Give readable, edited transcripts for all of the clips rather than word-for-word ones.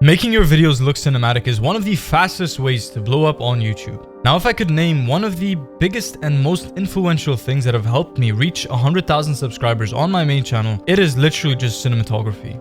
Making your videos look cinematic is one of the fastest ways to blow up on YouTube. Now, if I could name one of the biggest and most influential things that have helped me reach 100,000 subscribers on my main channel, it is literally just cinematography.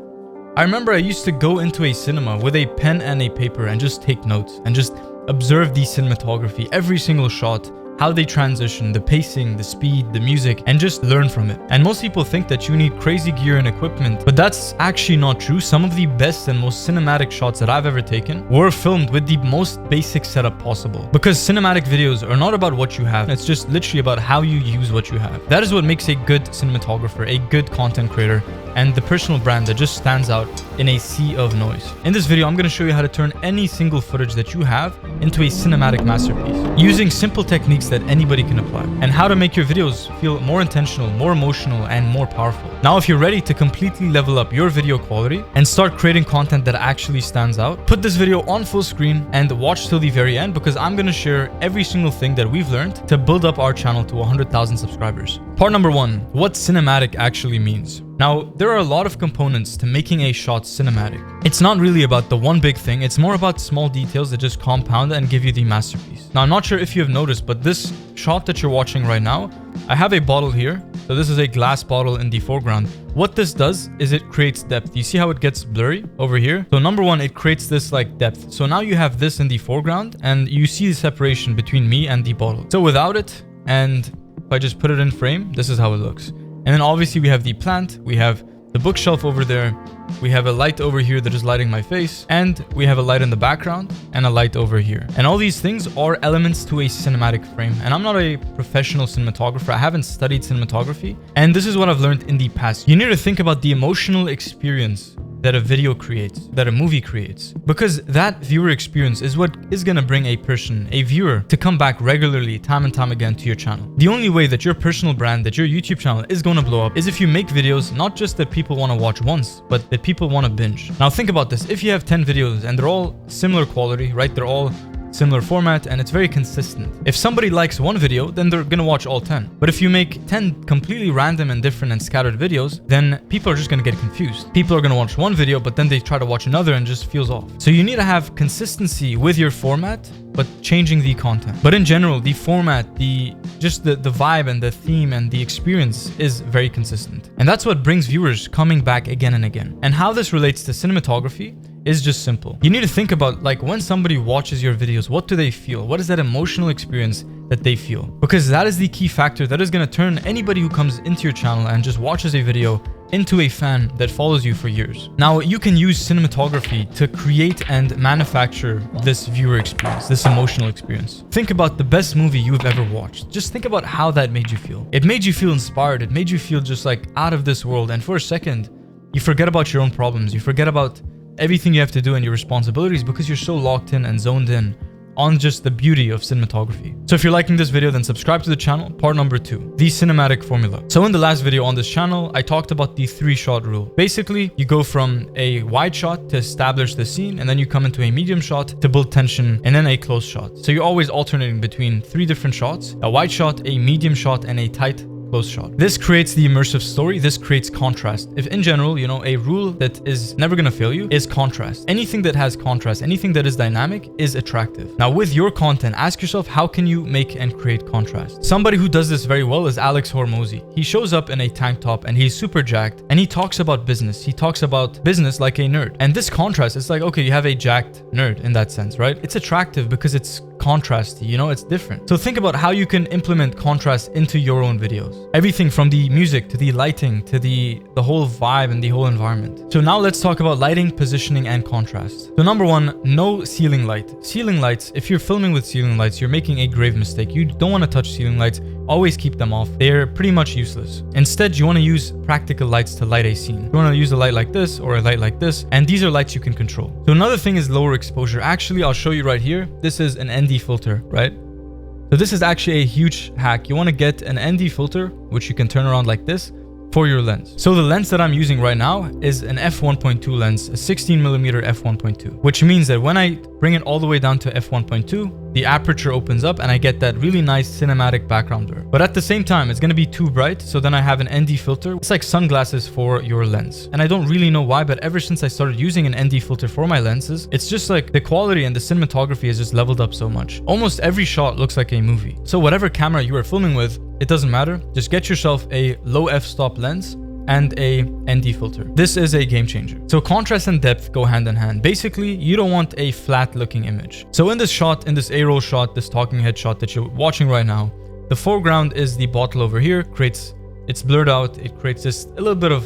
I remember I used to go into a cinema with a pen and a paper and just take notes and just observe the cinematography, every single shot, how they transition, the pacing, the speed, the music, and just learn from it. And most people think that you need crazy gear and equipment, but that's actually not true. Some of the best and most cinematic shots that I've ever taken were filmed with the most basic setup possible. Because cinematic videos are not about what you have, it's just literally about how you use what you have. That is what makes a good cinematographer, a good content creator, and the personal brand that just stands out in a sea of noise. In this video, I'm going to show you how to turn any single footage that you have into a cinematic masterpiece, using simple techniques that anybody can apply, and how to make your videos feel more intentional, more emotional, and more powerful. Now, if you're ready to completely level up your video quality and start creating content that actually stands out, put this video on full screen and watch till the very end, because I'm going to share every single thing that we've learned to build up our channel to 100,000 subscribers. Part number 1, what cinematic actually means. Now, there are a lot of components to making a shot cinematic. It's not really about the one big thing, it's more about small details that just compound and give you the masterpiece. Now, I'm not sure if you have noticed, but this shot that you're watching right now, I have a bottle here. So this is a glass bottle in the foreground. What this does is it creates depth. You see how it gets blurry over here? So number 1, it creates this like depth. So now you have this in the foreground and you see the separation between me and the bottle. So without it, and if I just put it in frame, this is how it looks. And then obviously we have the plant, we have the bookshelf over there, we have a light over here that is lighting my face, and we have a light in the background and a light over here. And all these things are elements to a cinematic frame. And I'm not a professional cinematographer. I haven't studied cinematography. And this is what I've learned in the past. You need to think about the emotional experience that a video creates, that a movie creates, because that viewer experience is what is going to bring a person, a viewer, to come back regularly time and time again to your channel. The only way that your personal brand, that your YouTube channel is going to blow up is if you make videos not just that people want to watch once, but that people want to binge. Now think about this. If you have 10 videos and they're all similar quality, right? They're all similar format and it's very consistent. If somebody likes one video, then they're gonna watch all 10. But if you make 10 completely random and different and scattered videos, then people are just gonna get confused. People are gonna watch one video, but then they try to watch another and just feels off. So you need to have consistency with your format, but changing the content. But in general, the format, the vibe and the theme and the experience is very consistent. And that's what brings viewers coming back again and again. And how this relates to cinematography is just simple. You need to think about, like, when somebody watches your videos, what do they feel? What is that emotional experience that they feel? Because that is the key factor that is going to turn anybody who comes into your channel and just watches a video into a fan that follows you for years. Now, you can use cinematography to create and manufacture this viewer experience, this emotional experience. Think about the best movie you've ever watched. Just think about how that made you feel. It made you feel inspired. It made you feel just like out of this world. And for a second, you forget about your own problems. You forget about everything you have to do and your responsibilities because you're so locked in and zoned in on just the beauty of cinematography. So if you're liking this video, then subscribe to the channel. Part number 2, the cinematic formula. So in the last video on this channel, I talked about the 3-shot rule. Basically, you go from a wide shot to establish the scene, and then you come into a medium shot to build tension, and then a close shot. So you're always alternating between 3 different shots: a wide shot, a medium shot, and a tight close shot. This creates the immersive story. This creates contrast. If in general, you know, a rule that is never going to fail you is contrast. Anything that has contrast, anything that is dynamic is attractive. Now with your content, ask yourself, how can you make and create contrast? Somebody who does this very well is Alex Hormozy. He shows up in a tank top and he's super jacked and he talks about business. He talks about business like a nerd. And this contrast, it's like, okay, you have a jacked nerd in that sense, right? It's attractive because it's contrasty, you know, it's different. So think about how you can implement contrast into your own videos. Everything from the music to the lighting to the whole vibe and the whole environment. So now let's talk about lighting, positioning, and contrast. So number 1, no ceiling light. Ceiling lights, if you're filming with ceiling lights, you're making a grave mistake. You don't want to touch ceiling lights. Always keep them off. They're pretty much useless. Instead, you want to use practical lights to light a scene. You want to use a light like this or a light like this, and these are lights you can control. So another thing is lower exposure. Actually, I'll show you right here. This is an ND filter, right? So this is actually a huge hack. You want to get an ND filter, which you can turn around like this, for your lens. So the lens that I'm using right now is an f1.2 lens, a 16mm f1.2, which means that when I bring it all the way down to f1.2, the aperture opens up and I get that really nice cinematic background blur. But at the same time, it's going to be too bright, so then I have an ND filter. It's like sunglasses for your lens. And I don't really know why, but ever since I started using an ND filter for my lenses, it's just like the quality and the cinematography has just leveled up so much. Almost every shot looks like a movie. So whatever camera you are filming with, it doesn't matter. Just get yourself a low f-stop lens and a ND filter. This is a game changer. So contrast and depth go hand in hand. Basically, you don't want a flat looking image. So in this shot, in this A-roll shot, this talking head shot that you're watching right now, the foreground is the bottle over here, it's blurred out, it creates this a little bit of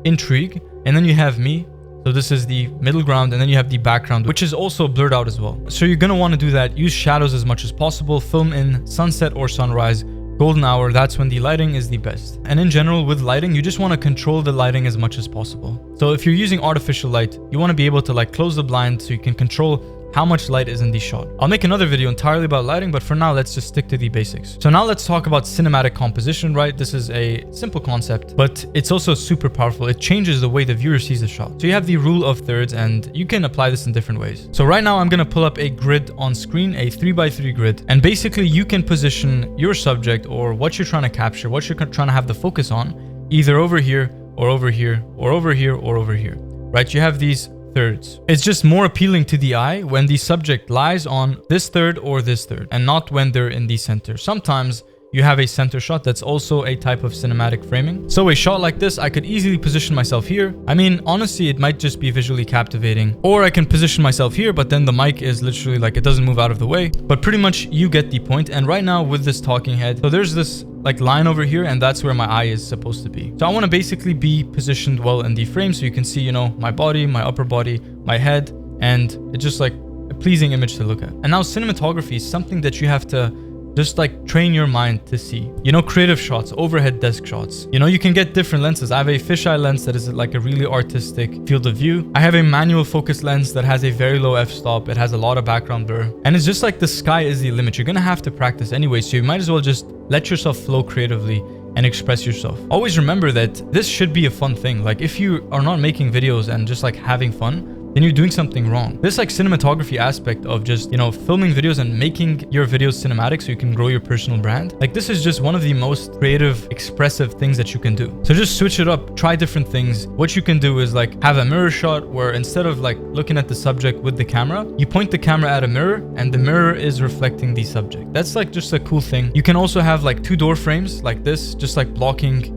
intrigue. And then you have me. So this is the middle ground, and then you have the background, which is also blurred out as well. So you're gonna wanna do that. Use shadows as much as possible. Film in sunset or sunrise. Golden hour, that's when the lighting is the best. And in general, with lighting, you just want to control the lighting as much as possible. So if you're using artificial light, you want to be able to like close the blind so you can control how much light is in the shot. I'll make another video entirely about lighting, but for now, let's just stick to the basics. So now let's talk about cinematic composition, right? This is a simple concept, but it's also super powerful. It changes the way the viewer sees the shot. So you have the rule of thirds, and you can apply this in different ways. So right now I'm going to pull up a grid on screen, a 3x3 grid, and basically you can position your subject or what you're trying to capture, what you're trying to have the focus on, either over here or over here or over here or over here, right? You have these thirds. It's just more appealing to the eye when the subject lies on this third or this third, and not when they're in the center. Sometimes you have a center shot. That's also a type of cinematic framing. So a shot like this, I could easily position myself here. I mean, honestly, it might just be visually captivating. Or I can position myself here, but then the mic is literally like, it doesn't move out of the way. But pretty much you get the point. And right now with this talking head, so there's this like line over here, and that's where my eye is supposed to be. So I want to basically be positioned well in the frame so you can see, you know, my body, my upper body, my head, and it's just like a pleasing image to look at. And now cinematography is something that you have to just like train your mind to see. You know, creative shots, overhead desk shots. You know, you can get different lenses. I have a fisheye lens that is like a really artistic field of view. I have a manual focus lens that has a very low f-stop. It has a lot of background blur. And it's just like the sky is the limit. You're gonna have to practice anyway, so you might as well just let yourself flow creatively and express yourself. Always remember that this should be a fun thing. Like if you are not making videos and just like having fun, then you're doing something wrong. This like cinematography aspect of just, you know, filming videos and making your videos cinematic so you can grow your personal brand. Like this is just one of the most creative, expressive things that you can do. So just switch it up, try different things. What you can do is like have a mirror shot where instead of like looking at the subject with the camera, you point the camera at a mirror and the mirror is reflecting the subject. That's like just a cool thing. You can also have like 2 door frames like this, just like blocking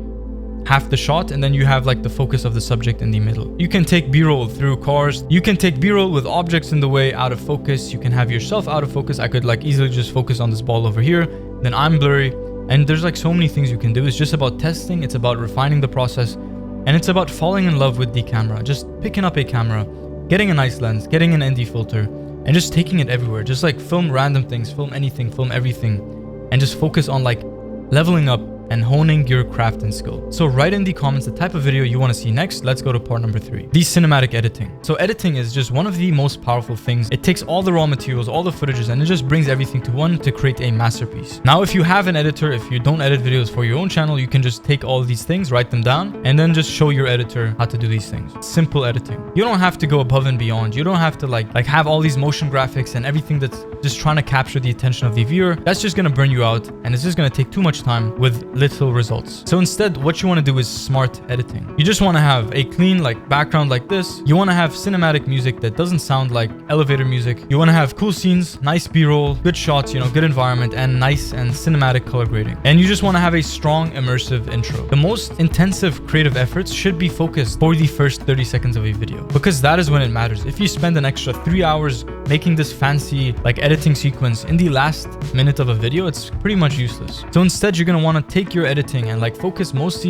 half the shot, and then you have like the focus of the subject in the middle. You can take B-roll through cars. You can take B-roll with objects in the way out of focus. You can have yourself out of focus. I could like easily just focus on this ball over here. Then I'm blurry. And there's like so many things you can do. It's just about testing. It's about refining the process. And it's about falling in love with the camera. Just picking up a camera, getting a nice lens, getting an ND filter, and just taking it everywhere. Just like film random things, film anything, film everything, and just focus on like leveling up and honing your craft and skill. So write in the comments the type of video you want to see next. Let's go to part number 3. The cinematic editing. So editing is just one of the most powerful things. It takes all the raw materials, all the footages, and it just brings everything to one to create a masterpiece. Now, if you have an editor, if you don't edit videos for your own channel, you can just take all of these things, write them down, and then just show your editor how to do these things. Simple editing. You don't have to go above and beyond. You don't have to like have all these motion graphics and everything that's just trying to capture the attention of the viewer. That's just going to burn you out, and it's just going to take too much time with little results. So instead, what you want to do is smart editing. You just want to have a clean like background like this. You want to have cinematic music that doesn't sound like elevator music. You want to have cool scenes, nice B-roll, good shots, you know, good environment, and nice and cinematic color grading. And you just want to have a strong immersive intro. The most intensive creative efforts should be focused for the first 30 seconds of a video, because that is when it matters. If you spend an extra 3 hours making this fancy like editing sequence in the last minute of a video, it's pretty much useless. So instead, you're going to want to take your editing and like focus most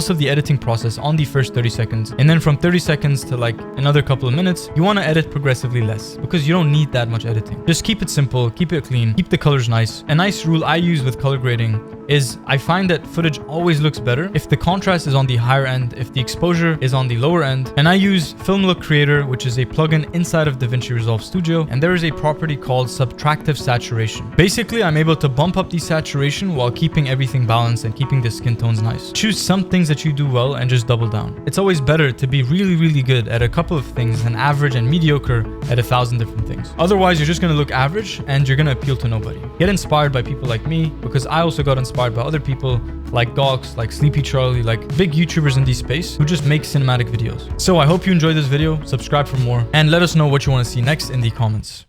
of the editing process on the first 30 seconds. And then from 30 seconds to like another couple of minutes, you want to edit progressively less, because you don't need that much editing. Just keep it simple, keep it clean, keep the colors nice. A nice rule I use with color grading is I find that footage always looks better if the contrast is on the higher end, if the exposure is on the lower end. And I use Film Look Creator, which is a plugin inside of DaVinci Resolve Studio, and there is a property called subtractive saturation. Basically, I'm able to bump up the saturation while keeping everything balanced and keeping the skin tones nice. Choose some things that you do well and just double down. It's always better to be really good at a couple of things than average and mediocre at 1,000 different things. Otherwise, you're just gonna look average and you're gonna appeal to nobody. Get inspired by people like me, because I also got inspired by other people like Gox, like Sleepy Charlie, like big YouTubers in this space who just make cinematic videos. So I hope you enjoyed this video, subscribe for more, and let us know what you want to see next in the comments.